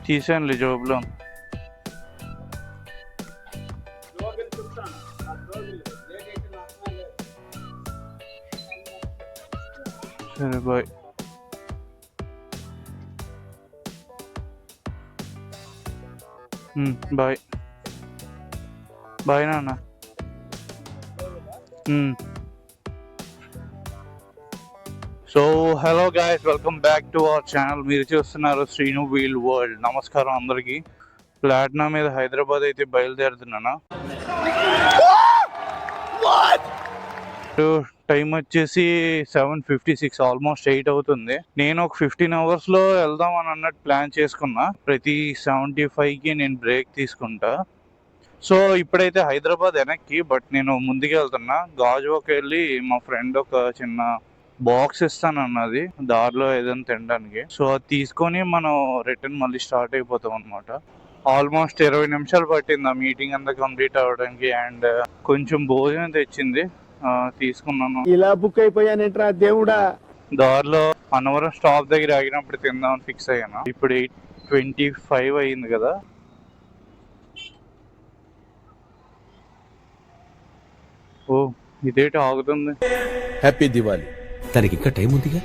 తీసానులే జోబులో. సరే bye. Bye bye నాన్న. So hello guys, welcome back to our channel. మీరు చూస్తున్నారు శ్రీను వీల్ వరల్డ్. నమస్కారం అందరికి. ప్లాటినా మీద హైదరాబాద్ అయితే బయలుదేరుతున్నాను. టైం వచ్చేసి 7:56, ఆల్మోస్ట్ 8 అవుతుంది. నేను ఒక 15 hours లో వెళ్దాం అని అన్నట్టు ప్లాన్ చేసుకున్నా. ప్రతి 75కి నేను బ్రేక్ తీసుకుంటా. సో ఇప్పుడైతే హైదరాబాద్ వెనక్కి, బట్ నేను ముందుకు వెళ్తున్నా. గాజువాక్ వెళ్ళి మా ఫ్రెండ్ ఒక చిన్న బాక్స్ ఇస్తానన్నది దారిలో ఏదైనా తినడానికి. సో అది తీసుకొని మనం రిటర్న్ మళ్ళీ స్టార్ట్ అయిపోతాం అనమాట. ఆల్మోస్ట్ 20 నిమిషాలు పట్టింది ఆ మీటింగ్ అంతా కంప్లీట్ అవ్వడానికి. అండ్ కొంచెం భోజనం తెచ్చింది, తీసుకున్నాను. ఇలా బుక్ అయిపోయానేంట్రా దేవుడా. దారిలో అన్నవరం స్టాప్ దగ్గర ఆగినప్పుడు తిందామని ఫిక్స్ అయ్యాను. ఇప్పుడు 8:25 అయింది కదా. ఓ ఇదేంటి ఆగుతుంది. హ్యాపీ దివాలి. తనకి ఇంకా టైం ఉందిగా.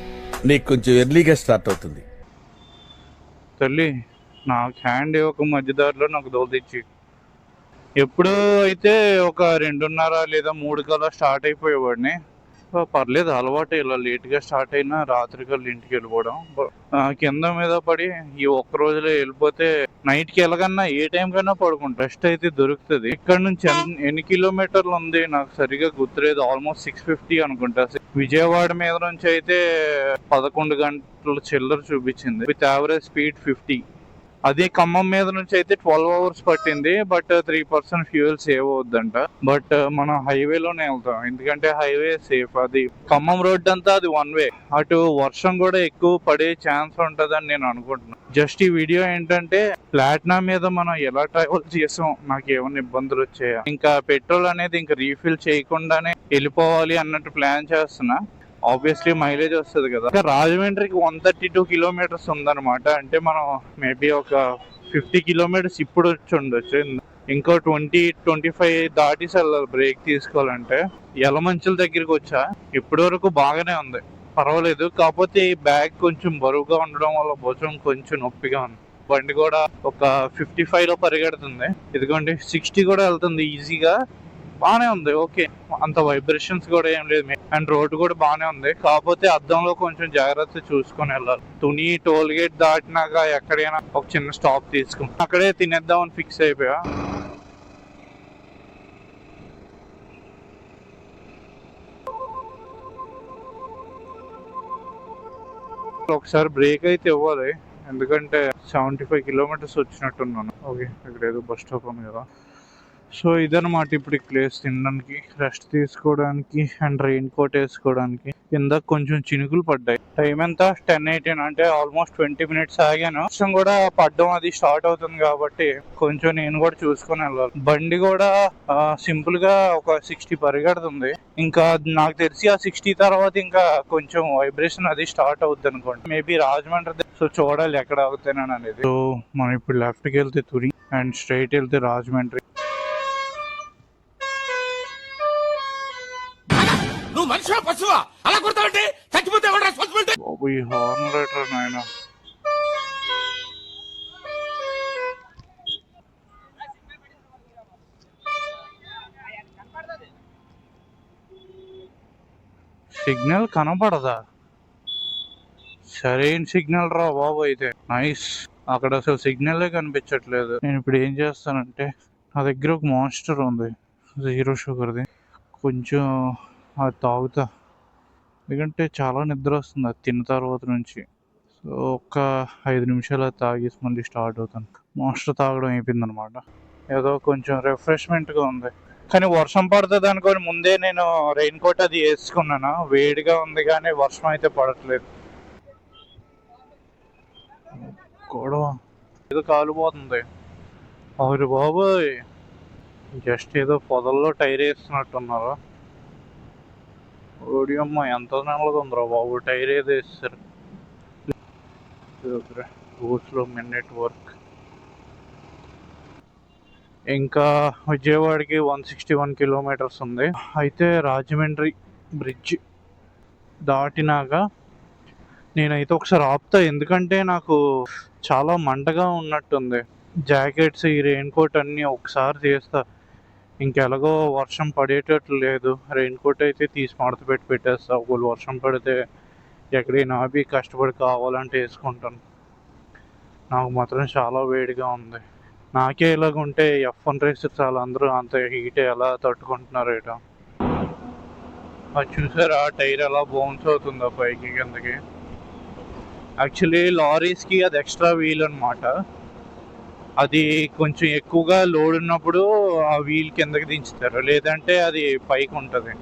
నీకు కొంచెం ఎర్లీగా స్టార్ట్ అవుతుంది. తల్లి నాకు హ్యాండ్ ఒక మధ్యదారిలో నాకు దోల్దిచ్చి. ఎప్పుడు అయితే ఒక 2:30 లేదా 3 కల్లా స్టార్ట్ అయిపోయేవాడిని. పర్లేదు, అలవాటు. ఇలా లేట్గా స్టార్ట్ అయినా రాత్రి కల్లా ఇంటికి వెళ్ళిపోవడం. కింద మీద పడి ఈ ఒక్క రోజులో వెళ్ళిపోతే నైట్కి వెళ్ళగన్నా ఏ టైం కన్నా పడుకుంటా. రెస్ట్ అయితే దొరుకుతుంది. ఇక్కడ నుంచి ఎన్ని కిలోమీటర్లు ఉంది నాకు సరిగా గుర్తులేదు. ఆల్మోస్ట్ 650 అనుకుంటా. విజయవాడ మీద నుంచి అయితే 11 గంటల చిల్లర చూపించింది విత్ యావరేజ్ స్పీడ్ 50. అదే ఖమ్మం మీద నుంచి అయితే 12 hours పట్టింది. బట్ 3% ఫ్యూయల్ సేవ్ అవుద్దంట. బట్ మనం హైవేలోనే వెళ్తాం, ఎందుకంటే హైవే సేఫ్. అది ఖమ్మం రోడ్ అంతా అది 1 way. అటు వర్షం కూడా ఎక్కువ పడే ఛాన్స్ ఉంటుందని నేను అనుకుంటున్నాను. జస్ట్ ఈ వీడియో ఏంటంటే ప్లాటినా మీద మనం ఎలా ట్రావెల్ చేసాం, నాకు ఏమైనా ఇబ్బందులు వచ్చాయా, ఇంకా పెట్రోల్ అనేది ఇంకా రీఫిల్ చేయకుండానే వెళ్ళిపోవాలి అన్నట్టు ప్లాన్ చేస్తున్నా. ఆబ్వియస్లీ మైలేజ్ వస్తుంది కదా. రాజమండ్రికి 132 kilometers ఉందన్నమాట. అంటే మనం మేబీ ఒక 50 kilometers ఇప్పుడు వచ్చి ఉండొచ్చు. ఇంకో 20-25 దాటిసి వెళ్ళాలి బ్రేక్ తీసుకోవాలంటే. యలమంచుల దగ్గరికి వచ్చా. ఇప్పటి వరకు బాగానే ఉంది, పర్వాలేదు. కాకపోతే ఈ బ్యాగ్ కొంచెం బరువుగా ఉండడం వల్ల భుజం కొంచెం నొప్పిగా ఉంది. బండి కూడా ఒక 55లో పరిగెడుతుంది. ఇదిగోండి 60 కూడా వెళ్తుంది ఈజీగా. బానే ఉంది, ఓకే. అంత వైబ్రేషన్స్ కూడా ఏం లేదు. అండ్ రోడ్ కూడా బానే ఉంది. కాకపోతే అద్దంలో కొంచెం జాగ్రత్త చూసుకొని వెళ్ళాలి. తుని టోల్ గేట్ దాటినాక ఎక్కడైనా ఒక చిన్న స్టాప్ తీసుకుని అక్కడే తినేద్దామని ఫిక్స్ అయిపోయా. ఒకసారి బ్రేక్ అయితే ఇవ్వాలి, ఎందుకంటే 75 kilometers వచ్చినట్టున్నాను. ఓకే, ఇక్కడ ఏదో బస్ స్టాప్ ఉంది కదా. సో ఇదన్నమాట ఇప్పుడు ఈ ప్లేస్. తినడానికి, రెస్ట్ తీసుకోవడానికి అండ్ రెయిన్ కోట్ వేసుకోవడానికి. ఇందాక కొంచెం చినుకులు పడ్డాయి. టైం ఎంత 10:18, అంటే ఆల్మోస్ట్ 20 minutes ఆగాను. వర్షం కూడా పడ్డం అది స్టార్ట్ అవుతుంది కాబట్టి కొంచెం నేను కూడా చూసుకొని వెళ్ళాలి. బండి కూడా సింపుల్ గా ఒక 60 పరిగెడుతుంది. ఇంకా నాకు తెలిసి ఆ 60 తర్వాత ఇంకా కొంచెం వైబ్రేషన్ అది స్టార్ట్ అవుద్ది అనుకోండి, మేబీ రాజమండ్రి. సో చూడాలి ఎక్కడ అవుతానని అనేది. సో మనం ఇప్పుడు లెఫ్ట్కి వెళ్తే తుని అండ్ స్ట్రైట్ వెళ్తే రాజమండ్రి. హార్న్ రైటర్ నాయన. సిగ్నల్ కనపడదా? సరైన సిగ్నల్ రా బాబు. అయితే నైస్. అక్కడ అసలు సిగ్నలే కనిపించట్లేదు. నేను ఇప్పుడు ఏం చేస్తానంటే, నా దగ్గర ఒక మాన్స్టర్ ఉంది 0 sugarది. కొంచెం అది తాగుతా, ఎందుకంటే చాలా నిద్ర వస్తుంది అది తిన్న తర్వాత నుంచి. సో ఒక్క 5 నిమిషాలు అది తాగేసి మళ్ళీ స్టార్ట్ అవుతాను. మాన్స్టర్ తాగడం అయిపోయింది అనమాట. ఏదో కొంచెం రిఫ్రెష్మెంట్గా ఉంది. కానీ వర్షం పడుతుంది అనుకోని ముందే నేను రెయిన్ కోట్ అది వేసుకున్నాను. వేడిగా ఉంది కానీ వర్షం అయితే పడట్లేదు. గొడవ ఏదో కాలిపోతుంది. అవును బాబోయ్, జస్ట్ ఏదో పొదల్లో టైర్ వేస్తున్నట్టున్నారు. ఓడి అమ్మ, ఎంత నెలగా ఉందిరా బాబు, టైర్ ఏదో వేస్తారు. రూట్స్లో మినిట్ వర్క్. ఇంకా విజయవాడకి 161 కిలోమీటర్స్ ఉంది. అయితే రాజమండ్రి బ్రిడ్జ్ దాటినాక నేనైతే ఒకసారి ఆపుతా, ఎందుకంటే నాకు చాలా మంటగా ఉన్నట్టుంది. జాకెట్స్, ఈ రెయిన్ కోట్ అన్నీ ఒకసారి చేస్తా. ఇంకెలాగో వర్షం పడేటట్లు లేదు. రెయిన్ కోట్ అయితే తీసి మడత పెట్టేస్తా. ఒకవేళ వర్షం పడితే ఎక్కడైనా ఆపి కష్టపడి కావాలంటే వేసుకుంటాను. నాకు మాత్రం చాలా వేడిగా ఉంది. నాకే ఇలాగ ఉంటే F1 రేసర్ చాలా అందరూ అంత హీట్ ఎలా తట్టుకుంటున్నారు ఏటో. అది చూసారా టైర్ ఎలా బౌన్స్ అవుతుందో పైకి కిందకి. యాక్చువల్లీ లారీస్కి అది ఎక్స్ట్రా వీల్ అనమాట. అది కొంచెం ఎక్కువగా లోడ్ ఉన్నప్పుడు ఆ వీల్ కిందకి దించుతారు, లేదంటే అది పైకి ఉంటుంది.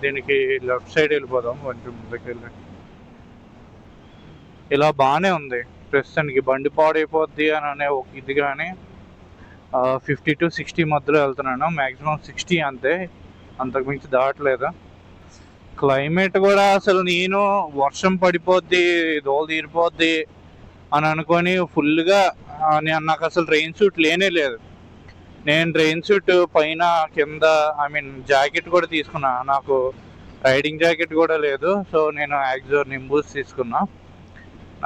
దీనికి లెఫ్ట్ సైడ్ వెళ్ళిపోదాం కొంచెం ముందుకు వెళ్ళి. ఇలా బాగానే ఉంది ప్రస్తుతానికి. బండి పాడైపోద్ది అని అనే ఒక ఇది, కానీ 50 to 60 మధ్యలో వెళ్తున్నాను. మ్యాక్సిమం 60 అంతే, అంతకుమించి దాటలేదు. క్లైమేట్ కూడా అసలు నేను వర్షం పడిపోద్ది, దోలు తీరిపోద్ది అని అనుకొని ఫుల్గా నాకు అసలు రెయిన్ సూట్ లేనే లేదు. నేను రెయిన్ సూట్ పైన కింద జాకెట్ కూడా తీసుకున్నా. నాకు రైడింగ్ జాకెట్ కూడా లేదు. సో నేను యాక్జోర్ నింబూస్ తీసుకున్నా.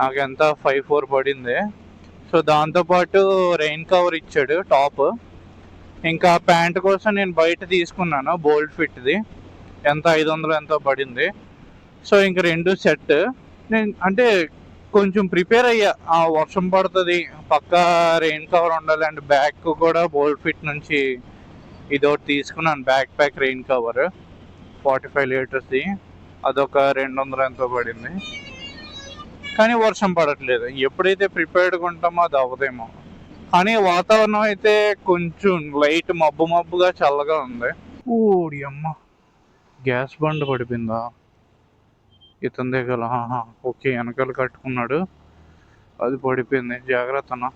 నాకు ఎంత 5,400 పడింది. సో దాంతోపాటు రెయిన్ కవర్ ఇచ్చాడు టాప్. ఇంకా ప్యాంట్ కోసం నేను బయట తీసుకున్నాను బోల్డ్ ఫిట్ది, ఎంత 500 ఎంతో పడింది. సో ఇంక 2 సెట్. నేను అంటే కొంచెం ప్రిపేర్ అయ్యా, వర్షం పడుతుంది, పక్కా రెయిన్ కవర్ ఉండాలి. అండ్ బ్యాక్ కూడా బోల్డ్ ఫిట్ నుంచి ఇదొకటి తీసుకున్నాను, బ్యాక్ ప్యాక్ రెయిన్ కవర్ 45 లీటర్స్ది. అదొక 200 ఎంతో పడింది. కానీ వర్షం పడట్లేదు. ఎప్పుడైతే ప్రిపేర్డ్గా ఉంటామో అది అవ్వదేమో. కానీ వాతావరణం అయితే కొంచెం లైట్ మబ్బుగా చల్లగా ఉంది. ఓడి అమ్మ, గ్యాస్ బండ్ పడిపోయిందా? ఇతందే కదా, ఓకే, వెనకాల కట్టుకున్నాడు, అది పడిపోయింది. జాగ్రత్తనా,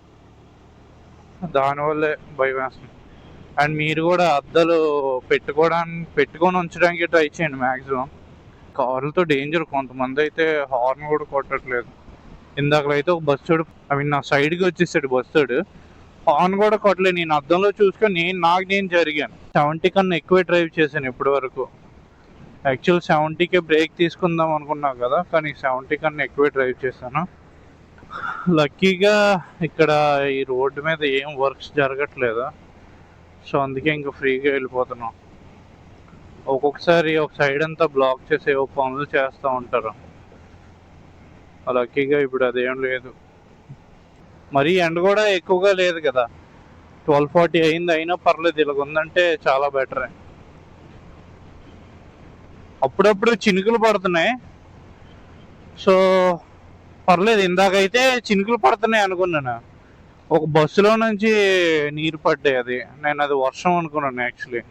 దానివల్లే భయం వేస్తుంది. అండ్ మీరు కూడా అద్దాలు పెట్టుకొని ఉంచడానికి ట్రై చేయండి మ్యాక్సిమం. కార్లతో డేంజర్. కొంతమంది అయితే హార్న్ కూడా కొట్టట్లేదు. ఇందాకలైతే ఒక బస్సుడు నా సైడ్కి వచ్చేసాడు బస్సుడు, హార్న్ కూడా కొట్టలేదు. నేను అద్దంలో చూసుకొని నాకు నేను జరిగాను. 70 కన్నా ఎక్కువే డ్రైవ్ చేశాను ఇప్పటి వరకు. యాక్చువల్ 70కే బ్రేక్ తీసుకుందాం అనుకున్నాను కదా, కానీ 70 కన్నా ఎక్కువే డ్రైవ్ చేశాను. లక్కీగా ఇక్కడ ఈ రోడ్డు మీద ఏం వర్క్స్ జరగట్లేదు. సో అందుకే ఇంకా ఫ్రీగా వెళ్ళిపోతున్నాం. ఒక్కొక్కసారి ఒక సైడ్ అంతా బ్లాక్ చేసే పనులు చేస్తూ ఉంటారు. లక్కీగా ఇప్పుడు అదేం లేదు. మరీ ఎండ కూడా ఎక్కువగా లేదు కదా, 12:40 అయింది, అయినా పర్లేదు. ఇలాగ ఉందంటే చాలా బెటరే. అప్పుడప్పుడు చినుకులు పడుతున్నాయి, సో పర్లేదు. ఇందాకైతే చినుకులు పడుతున్నాయి అనుకున్నాను, ఒక బస్సులో నుంచి నీరు పడ్డాయి. అది నేను అది వర్షం అనుకున్నాను యాక్చువల్లీ.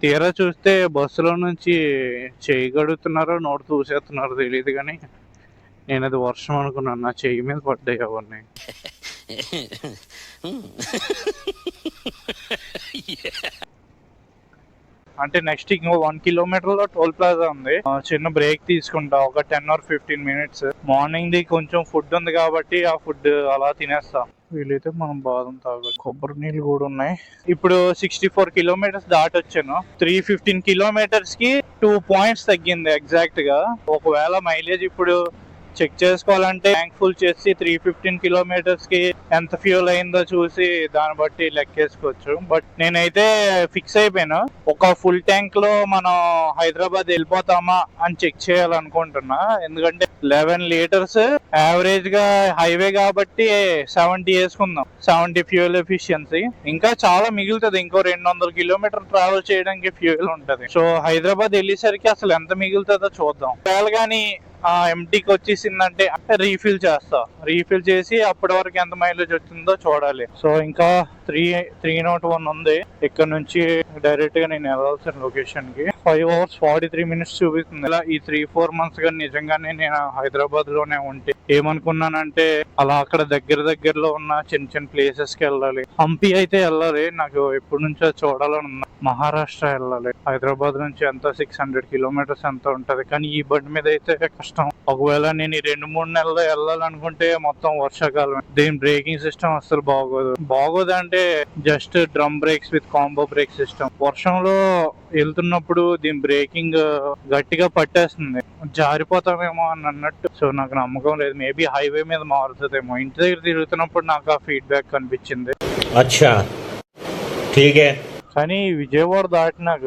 తీరా చూస్తే బస్సులో నుంచి చేయి గడుగుతున్నారో నోటు చూసేస్తున్నారో తెలియదు, కానీ నేను అది వర్షం అనుకున్నాను. నా చెయ్యి మీద పడ్డాయి అవన్నీ. అంటే నెక్స్ట్ ఇంకో 1 కిలోమీటర్లో టోల్ ప్లాజా ఉంది. చిన్న బ్రేక్ తీసుకుంటా, ఒక 10 or 15 minutes. మార్నింగ్ది కొంచెం ఫుడ్ ఉంది కాబట్టి ఆ ఫుడ్ అలా తినేస్తాం. వీలైతే మనం బాదం తాగొచ్చు. కొబ్బరి నీళ్ళు కూడా ఉన్నాయి. ఇప్పుడు 64 కిలోమీటర్స్ దాటొచ్చాను. 315 కిలోమీటర్స్కి 2 పాయింట్స్ తగ్గింది ఎగ్జాక్ట్ గా. ఒకవేళ మైలేజ్ ఇప్పుడు చెక్ చేసుకోవాలంటే ట్యాంక్ ఫుల్ చేసి 315 కిలోమీటర్స్కి ఎంత ఫ్యూల్ అయిందో చూసి దాన్ని బట్టి లెక్కేసుకోవచ్చు. బట్ నేనైతే ఫిక్స్ అయిపోయాను, ఒక ఫుల్ ట్యాంక్ లో మనం హైదరాబాద్ వెళ్ళిపోతామా అని చెక్ చేయాలనుకుంటున్నా. ఎందుకంటే 11 లీటర్స్ యావరేజ్ గా హైవే కాబట్టి 70 వేసుకుందాం, 70 ఫ్యూయల్ ఎఫిషియన్సీ. ఇంకా చాలా మిగులుతుంది, ఇంకో 200 కిలోమీటర్ ట్రావెల్ చేయడానికి ఫ్యూయల్ ఉంటుంది. సో హైదరాబాద్ వెళ్ళేసరికి అసలు ఎంత మిగులుతుందో చూద్దాం. ఒకవేళ కానీ ఎంటీకి వచ్చేసిందంటే రీఫిల్ చేస్తా, రీఫిల్ చేసి అప్పటి వరకు ఎంత మైలేజ్ వచ్చిందో చూడాలి. సో ఇంకా 301 ఉంది. ఇక్కడ నుంచి డైరెక్ట్ గా నేను వెళ్ళాల్సిన లొకేషన్ కి 5 hours 43 minutes చూపిస్తుంది. ఇలా ఈ 3-4 months గా నిజంగానే నేను హైదరాబాద్ లోనే ఉంటే ఏమనుకున్నానంటే అలా అక్కడ దగ్గరలో ఉన్న చిన్న చిన్న ప్లేసెస్ కి వెళ్ళాలి. హంపి అయితే వెళ్ళాలి, నాకు ఎప్పటి నుంచో చూడాలని ఉంది. మహారాష్ట్ర వెళ్ళాలి, హైదరాబాద్ నుంచి ఎంత 600 కిలోమీటర్స్ ఎంత ఉంటది. కానీ ఈ బండి మీద అయితే కష్టం. ఒకవేళ నేను ఈ 2-3 నెలల్లో వెళ్ళాలనుకుంటే మొత్తం వర్షాకాలం. దీని బ్రేకింగ్ సిస్టమ్ అసలు బాగోదు అంటే just drum breaks with combo break system. వర్షంలో వెళ్తున్నప్పుడు దీని బ్రేకింగ్ గట్టిగా పట్టేస్తుంది, జారిపోతామేమో అని అన్నట్టు. సో నాకు నమ్మకం లేదు. మేబీ హైవే మీద మారుతుందేమో. ఇంటి దగ్గర తిరుగుతున్నప్పుడు నాకు ఆ ఫీడ్బ్యాక్ కనిపించింది. अच्छा ठीक है. కానీ విజయవాడ దాటినాక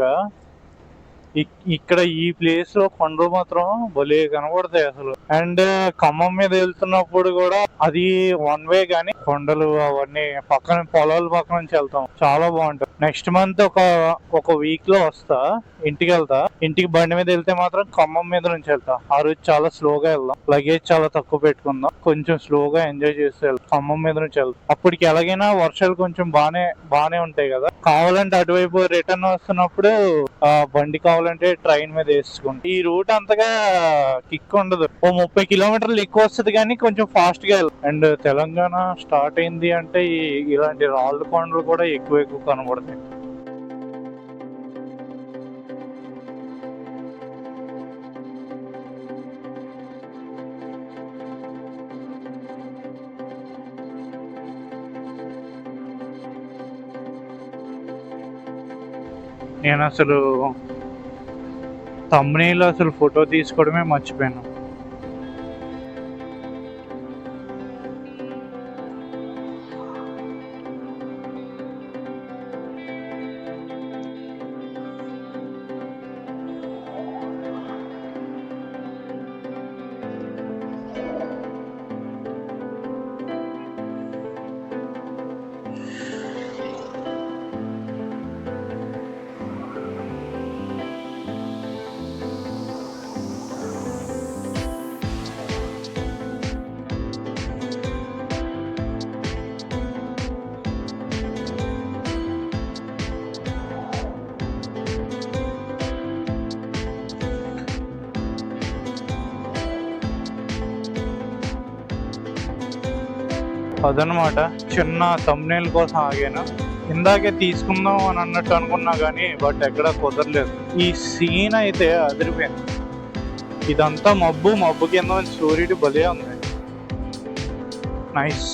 ఇక్కడ ఈ ప్లేస్ లో కొండలు మాత్రం భలే కనబడతాయి అసలు. అండ్ ఖమ్మం మీద వెళ్తున్నప్పుడు కూడా అది 1 వే గానీ కొండలు అవన్నీ పక్కన పొలాల పక్క నుంచి వెళ్తాం, చాలా బాగుంటుంది. నెక్స్ట్ మంత్ ఒక వీక్ లో వస్తా, ఇంటికి వెళ్తా. ఇంటికి బండి మీద వెళ్తే మాత్రం ఖమ్మం మీద నుంచి వెళ్తా. ఆ రోజు చాలా స్లోగా వెళ్దాం, లగేజ్ చాలా తక్కువ పెట్టుకుందాం, కొంచెం స్లోగా ఎంజాయ్ చేస్తే వెళ్తాం. ఖమ్మం మీద నుంచి వెళ్తాం. అప్పటికి ఎలాగైనా వర్షాలు కొంచెం బానే ఉంటాయి కదా. కావాలంటే అటువైపు రిటర్న్ వస్తున్నప్పుడు బండి కావాలంటే ట్రైన్ మీద వేసుకుంటాం. ఈ రూట్ అంతగా కిక్ ఉండదు, ఓ 30 కిలోమీటర్లు ఎక్కువ వస్తుంది కానీ కొంచెం ఫాస్ట్ గా వెళ్తాం. అండ్ తెలంగాణ స్టార్ట్ అయింది అంటే ఇలాంటి రాళ్ళ కొండలు కూడా ఎక్కువ కనబడతాయి. నేను అసలు thumbnail అసలు ఫోటో తీసుకోవడమే మర్చిపోయాను. అదనమాట, చిన్న thumbnail కోసం ఆగాను. ఇందాకే తీసుకుందాం అని అన్నట్టు అనుకున్నా కానీ బట్ ఎక్కడ కుదరలేదు. ఈ సీన్ అయితే అదిరిపోయింది. ఇదంతా మబ్బు కింద సూర్యుడు భలే ఉంది. నైస్.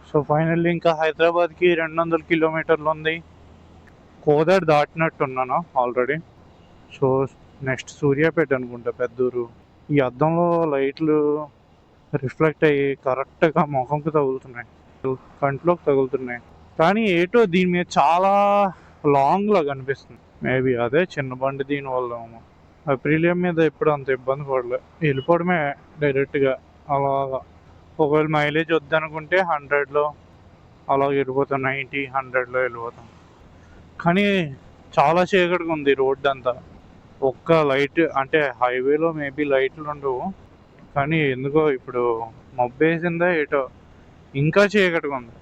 సో ఫైనల్లీ ఇంకా హైదరాబాద్కి 200 కిలోమీటర్లు ఉంది. కోదాడ దాటినట్టున్నాను ఆల్రెడీ. సో నెక్స్ట్ సూర్యాపేట అనుకుంటా, పెద్దూరు. ఈ అద్దంలో లైట్లు రిఫ్లెక్ట్ అయ్యి కరెక్ట్గా ముఖంకి తగులుతున్నాయి, కంట్లోకి తగులుతున్నాయి. కానీ ఏటో దీని మీద చాలా లాంగ్లో కనిపిస్తుంది. మేబీ అదే చిన్న బండి దీనివల్ల. అప్రిలియం మీద ఎప్పుడు అంత ఇబ్బంది పడలేదు, వెళ్ళిపోవడమే డైరెక్ట్గా అలాగా. ఒకవేళ మైలేజ్ వద్దనుకుంటే 100లో అలా వెళ్ళిపోతాం, 90-100లో వెళ్ళిపోతాం. కానీ చాలా చీకటిగా ఉంది రోడ్డు అంతా. ఒక్క లైట్ అంటే హైవేలో మేబీ లైట్లు ఉండవు, కానీ ఎందుకో ఇప్పుడు మబ్బేసిందా ఏటో ఇంకా చీకటిగా ఉంది.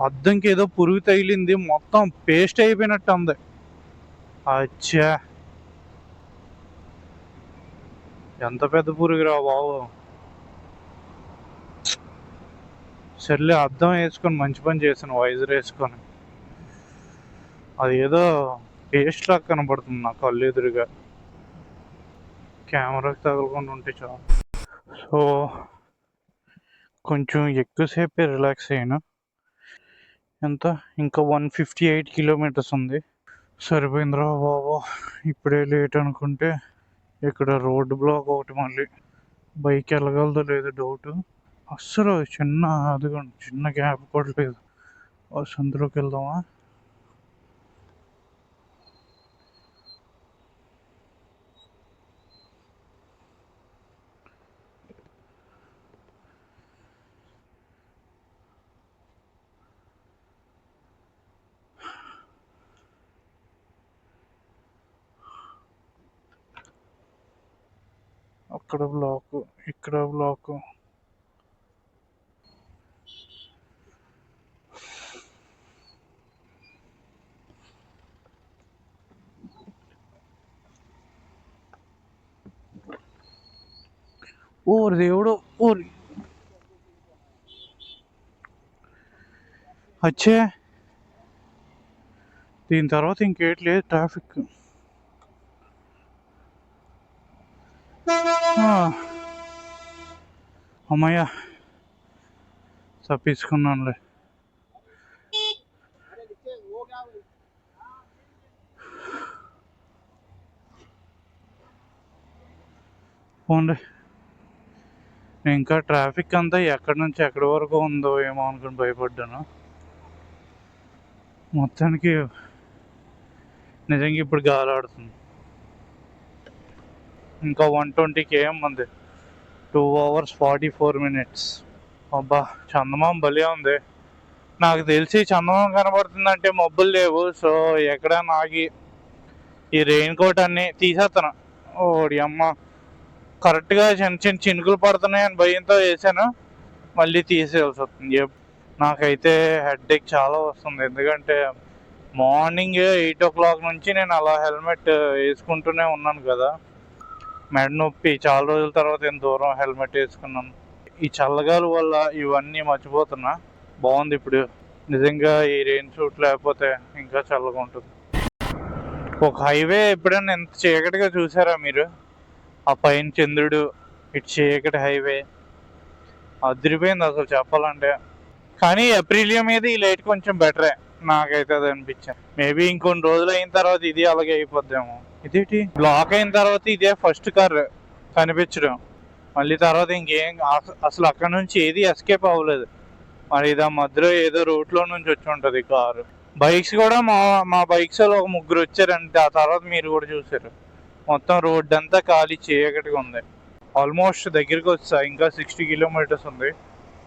అద్దంకి ఏదో పురుగు తగిలింది, మొత్తం పేస్ట్ అయిపోయినట్టు ఉంది. అచ్చా, ఎంత పెద్ద పురుగురా బాబు. సర్లే, అద్దం వేసుకొని మంచి పని చేశాను, వైజర్ వేసుకొని. అది ఏదో పేస్ట్ లాగా కనబడుతుంది నాకు కళ్ళు ఎదురుగా. కెమెరాకి తగలకుండా ఉంటే చాలు. సో కొంచెం ఎక్కువసేపే రిలాక్స్ అయ్యాను. ఎంత ఇంకా 158 కిలోమీటర్స్ ఉంది. సరిపోయిందిరా బాబు. ఇప్పుడే లేట్ అనుకుంటే ఇక్కడ రోడ్ బ్లాక్ ఒకటి మళ్ళీ. బైక్ వెళ్ళగలదో లేదో డౌట్. అస్సలు అదిగోండి చిన్న గ్యాప్ కూడా లేదు. సందులోకి వెళ్దామా? అక్కడ బ్లాక్, ఇక్కడ బ్లాక్. ఓరి దేవుడు, ఓరి అచ్చే. దీని తర్వాత ఇంకేటి లేదు ట్రాఫిక్. అమ్మయ్య, తప్పించుకున్నానులే. పోన్లే. ఇంకా ట్రాఫిక్ అంతా ఎక్కడి నుంచి ఎక్కడి వరకు ఉందో ఏమో అనుకుని భయపడ్డాను. మొత్తానికి నిజంగా ఇప్పుడు గాలి ఆడుతుంది. ఇంకా 120 km ఉంది. 2 hours 44 minutes. అబ్బా, చందమామ భలే ఉంది. నాకు తెలిసి చందమామ కనబడుతుందంటే మబ్బులు లేవు. సో ఎక్కడ నాగి ఈ రెయిన్ కోట్ అన్నీ తీసేస్తాను. ఓడి అమ్మ, కరెక్ట్గా చిన్న చిన్న చినుకులు పడుతున్నాయని భయంతో వేసాను, మళ్ళీ తీసేయాల్సి వస్తుంది. నాకైతే హెడేక్ చాలా వస్తుంది. ఎందుకంటే మార్నింగ్ 8 o'clock నుంచి నేను అలా హెల్మెట్ వేసుకుంటూనే ఉన్నాను కదా. మెడ నొప్పి. చాలా రోజుల తర్వాత నేను దూరం హెల్మెట్ వేసుకున్నాను. ఈ చల్లగాలి వల్ల ఇవన్నీ మర్చిపోతున్నా. బాగుంది ఇప్పుడు నిజంగా. ఈ రెయిన్ సూట్ లేకపోతే ఇంకా చల్లగా ఉంటుంది. ఒక హైవే ఎప్పుడైనా ఎంత చీకటిగా చూసారా మీరు? ఆ పైన చంద్రుడు, ఇటు చీకటి హైవే అదిరిపోయింది అసలు చెప్పాలంటే. కానీ అప్రిలియా మీద ఈ లైట్ కొంచెం బెటరే, నాకైతే అది అనిపించింది. మేబీ ఇంకొన్ని రోజులు అయిన తర్వాత ఇది అలాగే అయిపోద్దేమో. ఇదేంటి బ్లాక్ అయిన తర్వాత ఇదే ఫస్ట్ కార్ కనిపించడం, మళ్ళీ తర్వాత ఇంకేం అసలు అక్కడ నుంచి ఏది ఎస్కేప్ అవ్వలేదు. మరి ఇది ఆ మధ్యలో ఏదో రూట్లో నుంచి వచ్చి ఉంటుంది కారు. బైక్స్ కూడా మా బైక్స్ ఒక 3 వచ్చారంటే ఆ తర్వాత మీరు కూడా చూసారు. మొత్తం రోడ్డు అంతా ఖాళీ చీకటిగా ఉంది. ఆల్మోస్ట్ దగ్గరికి వచ్చా. ఇంకా 60 kilometers ఉంది.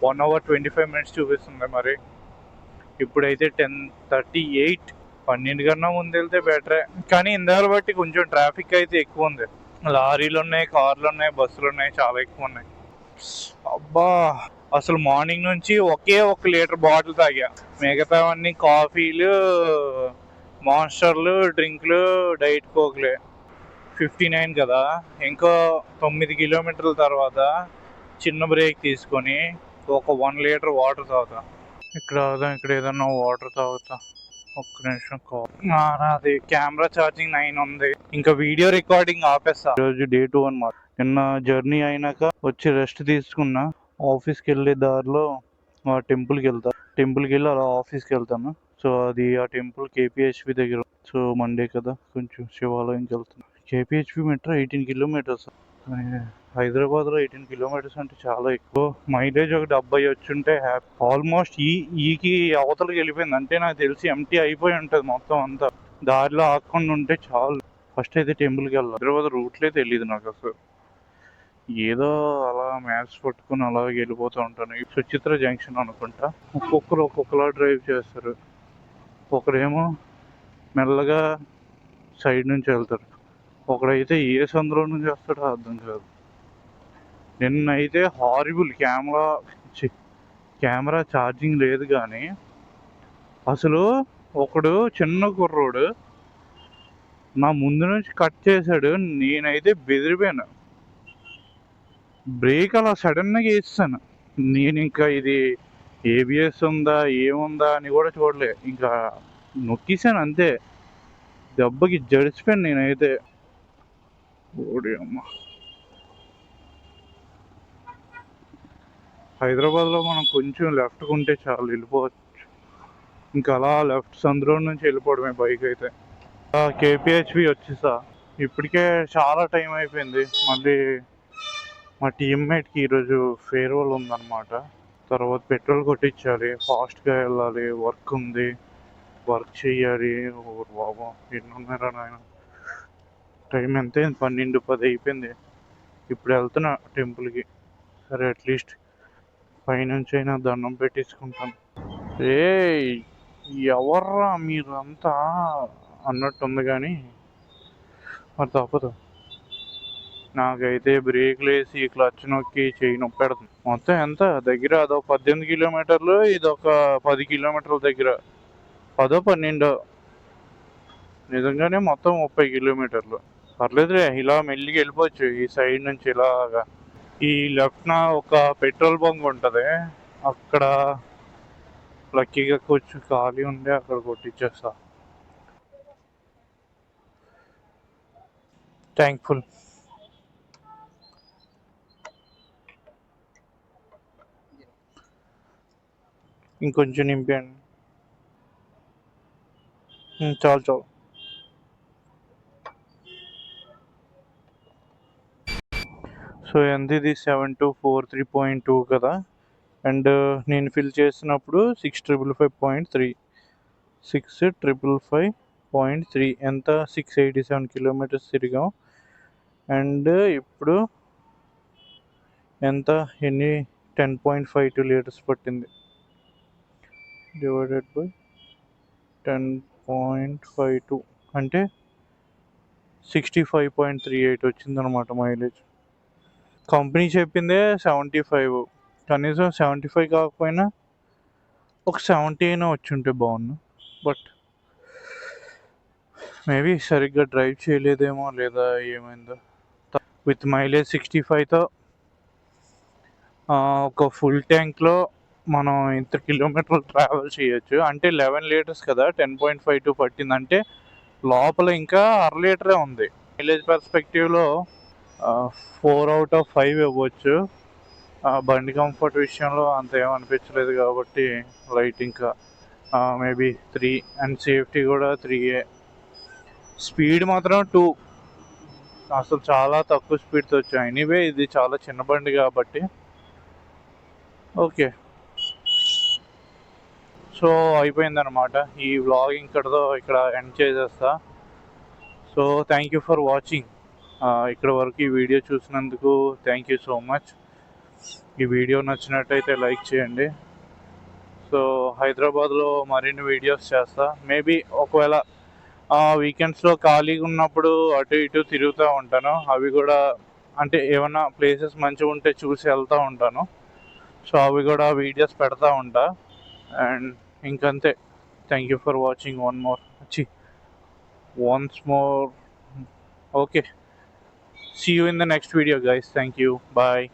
1 hour 25 minutes చూపిస్తుంది. మరి ఇప్పుడైతే 10:38. 12 కన్నా ముందు వెళ్తే బెటరే. కానీ ఇందాక బట్టి కొంచెం ట్రాఫిక్ అయితే ఎక్కువ ఉంది. లారీలు ఉన్నాయి, కార్లు ఉన్నాయి, బస్సులు ఉన్నాయి, చాలా ఎక్కువ ఉన్నాయి. అబ్బా, అసలు మార్నింగ్ నుంచి ఒకే 1 లీటర్ బాటిల్ తాగా. మిగతావన్నీ కాఫీలు, మాన్స్టర్లు, డ్రింక్లు, డైట్ కోక్లే. 59 కదా. ఇంకో 9 kilometers తర్వాత చిన్న బ్రేక్ తీసుకొని ఒక 1 లీటర్ వాటర్ తాగుతా. ఇక్కడ ఏదన్నా వాటర్ తాగుతా. ఒక్క నిమిషం. అది కెమెరా ఛార్జింగ్ 9 ఉంది. ఇంకా వీడియో రికార్డింగ్ ఆపేస్తా. ఈరోజు Day 2 అన్నమాట. నిన్న జర్నీ అయినాక వచ్చి రెస్ట్ తీసుకున్నా. ఆఫీస్కి వెళ్ళే దారిలో ఆ టెంపుల్కి వెళ్తా. టెంపుల్కి వెళ్ళి అలా ఆఫీస్కి వెళ్తాను. సో అది ఆ టెంపుల్ KPHP దగ్గర. సో మండే కదా, కొంచెం శివాలయంకి వెళ్తాను. KPHP metro 18 kilometers. హైదరాబాద్లో 18 kilometers అంటే చాలా ఎక్కువ. మైలేజ్ ఒక 70 వచ్చుంటే హ్యాపీ. ఆల్మోస్ట్ ఈకి అవతలకి వెళ్ళిపోయింది. అంటే నాకు తెలిసి ఎంటీ అయిపోయి ఉంటుంది మొత్తం అంతా. దారిలో ఆకుండా ఉంటే చాలు. ఫస్ట్ అయితే టెంపుల్కి వెళ్ళాలి. హైదరాబాద్ రూట్లే తెలియదు నాకు అసలు. ఏదో అలా మ్యాప్స్ పట్టుకుని అలా వెళ్ళిపోతూ ఉంటాను. సుచిత్ర జంక్షన్ అనుకుంటా. ఒక్కొక్కరు ఒక్కొక్కలా డ్రైవ్ చేస్తారు. ఒకరేమో మెల్లగా సైడ్ నుంచి వెళ్తారు, ఒకడైతే ఏ సందులో నుంచి వస్తాడో అర్థం కాదు. నిన్నైతే హారిబుల్. కెమెరా ఛార్జింగ్ లేదు కానీ అసలు ఒకడు చిన్న కుర్రోడు నా ముందు నుంచి కట్ చేశాడు. నేనైతే బెదిరిపోయాను. బ్రేక్ అలా సడన్గా వేస్తాను. నేను ఇంకా ఇది ABS ఉందా ఏముందా అని కూడా చూడలే, ఇంకా నొక్కేసాను అంతే. దెబ్బకి జడిచిపోయాను నేనైతే. ఓడి అమ్మ. హైదరాబాద్లో మనం కొంచెం లెఫ్ట్కి ఉంటే చాలు వెళ్ళిపోవచ్చు. ఇంకా అలా లెఫ్ట్ సందులో నుంచి వెళ్ళిపోవడమే బైక్ అయితే. KPHP వచ్చేసా. ఇప్పటికే చాలా టైం అయిపోయింది. మా టీమ్మేట్కి ఈరోజు ఫేర్వెల్ ఉందన్నమాట. తర్వాత పెట్రోల్ కొట్టించాలి, ఫాస్ట్గా వెళ్ళాలి, వర్క్ ఉంది, వర్క్ చేయాలి. ఓ బాబా, ఎన్నున్నారా నాయన. టైం ఎంత అయింది? 12:10 అయిపోయింది. ఇప్పుడు వెళ్తున్నా టెంపుల్కి. సరే అట్లీస్ట్ పైనుంచి అయినా దండం పెట్టించుకుంటాను. ఏ ఎవర్రా మీరంతా అన్నట్టుంది కానీ మరి తప్పదు. నాకైతే బ్రేక్లు వేసి క్లచ్ నొక్కి చెయ్యి నొప్పి పెడుతుంది. మొత్తం ఎంత దగ్గర అదొక 18 కిలోమీటర్లు, ఇదొక 10 కిలోమీటర్ల దగ్గర, 10-12 నిజంగానే మొత్తం 30 కిలోమీటర్లు. పర్లేదులే, ఇలా మెల్లిగా వెళ్ళిపోవచ్చు ఈ సైడ్ నుంచి ఇలాగా. ఈ లెఫ్ట్న ఒక పెట్రోల్ బంక్ ఉంటుంది, అక్కడ లక్కీగా కొంచెం ఖాళీ ఉండే అక్కడ కొట్టించేస్తా. థ్యాంక్ఫుల్. ఇంకొంచెం నింపాను. చాలు చాలు. సో ఎంత ఇది? 7243.2 కదా. అండ్ నేను ఫిల్ చేసినప్పుడు 6555.3, 6555.3 ఎంత? 687 కిలోమీటర్స్ తిరిగాం. అండ్ ఇప్పుడు ఎంత? 10.52 లీటర్స్ పట్టింది. డివైడెడ్ బై 10.52 అంటే 65.38 వచ్చిందనమాట మైలేజ్. కంపెనీ చెప్పిందే 75, కనీసం 75 కాకపోయినా ఒక 70 అయినా వచ్చి ఉంటే బాగుండు. బట్ మేబీ సరిగ్గా డ్రైవ్ చేయలేదేమో, లేదా ఏమైందో. విత్ మైలేజ్ 65తో ఒక ఫుల్ ట్యాంక్లో మనం ఇంత కిలోమీటర్లు ట్రావెల్ చేయొచ్చు. అంటే 11 లీటర్స్ కదా, 10.52 పట్టిందంటే లోపల ఇంకా 1/2 లీటరే ఉంది. మైలేజ్ పర్స్పెక్టివ్లో 4/5 ఇవ్వచ్చు. బండి కంఫర్ట్ విషయంలో అంత ఏమనిపించలేదు కాబట్టి లైట్, ఇంకా మేబీ 3. అండ్ సేఫ్టీ కూడా 3. స్పీడ్ మాత్రం 2, అసలు చాలా తక్కువ స్పీడ్తో వచ్చాయి. ఎనీవే ఇది చాలా చిన్న బండి కాబట్టి ఓకే. సో అయిపోయిందనమాట ఈ వ్లాగ్, ఇక్కడ ఎండ్ చేసేస్తా. So thank you for watching. ఇక్కడ వరకు ఈ వీడియో చూసినందుకు థ్యాంక్ యూ సో మచ్. ఈ వీడియో నచ్చినట్టయితే లైక్ చేయండి. సో హైదరాబాద్లో మరిన్ని వీడియోస్ చేస్తా. మేబీ ఒకవేళ వీకెండ్స్లో ఖాళీగా ఉన్నప్పుడు అటు ఇటు తిరుగుతూ ఉంటాను. అవి కూడా అంటే ఏమైనా ప్లేసెస్ మంచిగా ఉంటే చూసి వెళ్తూ ఉంటాను. సో అవి కూడా వీడియోస్ పెడతా ఉంటా. అండ్ ఇంకంతే. Thank you for watching once more. Okay, see you in the next video guys. Thank you, bye.